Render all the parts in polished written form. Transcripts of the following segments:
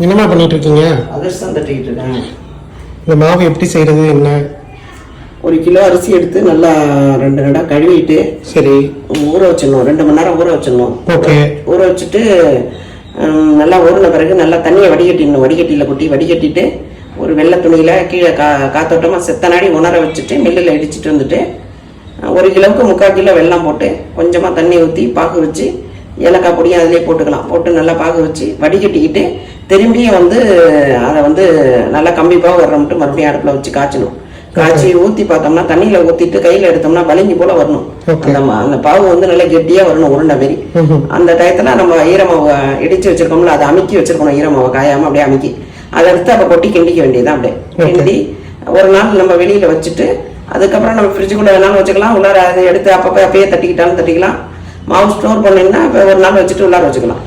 என்னமா பண்ணிட்டு இருக்கீங்க? அதிரசம் தட்டிக்கிட்டு இருக்கேன். இந்த மாவு எப்படி செய்யறது என்ன? 1 கிலோ அரிசி எடுத்து நல்லா 2 நடா கழுவிட்டு சரி ஊற வச்சிடணும். 2 மணி நேரம் ஊற வச்சிடணும். ஓகே. ஊற வச்சுட்டு நல்லா ஊறின பிறகு நல்லா தண்ணியை வடிகட்டிடணும். வடிகட்டியில் கொட்டி வடிகட்டிட்டு ஒரு வெள்ளை துணியில் கீழே காத்தோட்டமாக செத்தனாடி உணர வச்சுட்டு மில்லில் இடிச்சிட்டு வந்துட்டு 1 கிலோவுக்கு 3/4 கிலோ வெல்லம் போட்டு கொஞ்சமாக தண்ணி ஊற்றி பாகு வச்சு ஏலக்காய் பொடியும் அதிலே போட்டுக்கலாம். போட்டு நல்லா பாகு வச்சு வடிகட்டிக்கிட்டு திரும்பியும் அதை நல்லா கம்பிப்பாக வர்றோம்ட்டு மறுபடியும் அடுப்பில் வச்சு காய்ச்சணும். காய்ச்சி ஊற்றி பார்த்தோம்னா தண்ணியில் ஊற்றிட்டு கையில் எடுத்தோம்னா வலிஞ்சி போல வரணும். அந்த பாவு நல்லா கெட்டியாக வரணும், உருண்டை மாரி. அந்த டயத்தில் நம்ம ஈரமாவை இடித்து வச்சிருக்கோம்ல, அதை அமுக்கி வச்சிருக்கணும். ஈரமாவை காயாமல் அப்படியே அமுக்கி அதை எடுத்து அப்போ கொட்டி கிண்டிக்க வேண்டியதான். அப்படியே கிண்டி ஒரு நாள் நம்ம வெளியில் வச்சுட்டு அதுக்கப்புறம் நம்ம ஃப்ரிட்ஜுக்குள்ளே வேணாலும் வச்சுக்கலாம். உள்ளார அதை எடுத்து அப்பயே தட்டிக்கிட்டாலும் தட்டிக்கலாம். மாவு ஸ்டோர் பண்ணிங்கன்னா இப்போ ஒரு நாள் வச்சுட்டு உள்ளார வச்சுக்கலாம்.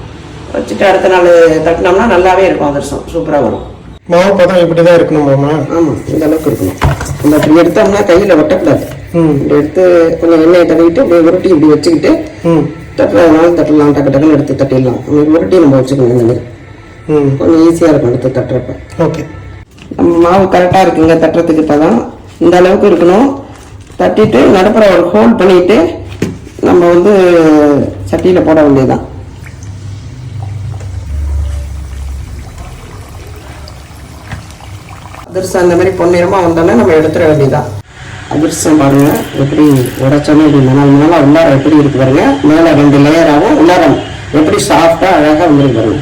வச்சுட்டு அடுத்த நாள் தட்டினோம்னா நல்லாவே இருக்கும். அதிரசம் சூப்பராக வரும். மாவு பதம் இப்படி தான் இருக்கணுமாம்மா? ஆமாம், இந்த அளவுக்கு இருக்கணும். நம்ம இப்படி எடுத்தோம்னா கையில் வெட்டக்கூடாது. இப்படி எடுத்து கொஞ்சம் எண்ணெயை தடவிட்டு இப்படி உருட்டி இப்படி வச்சுக்கிட்டு தட்டுறதுனாலும் தட்டலாம். டக்கு டக்குன்னு எடுத்து தட்டிடலாம். உருட்டி நம்ம வச்சுக்கணும். இந்த மாதிரி கொஞ்சம் ஈஸியாக இருக்கும் எடுத்து தட்டுறப்ப. ஓகே. நம்ம மாவு கரெக்டாக இருக்குங்க தட்டுறதுக்கு. இப்போ தான் இந்த அளவுக்கு இருக்கணும். தட்டிட்டு நடுப்புற ஒரு ஹோல்ட் பண்ணிட்டு நம்ம சட்டியில் போட வேண்டியதுதான். அதிரசம் அந்த மாதிரி பொன்னிறமாக வந்தோன்னா நம்ம எடுத்துட வேண்டியதான். அதிரசம் பாருங்க எப்படி உடைச்சோன்னு இப்படி நாளாக உள்ளார எப்படி இருக்கு பாருங்க. மேலே 2 லேயராகவும் உள்ளார எப்படி சாஃப்டாக அழகாக வந்துருக்கு பாருங்க.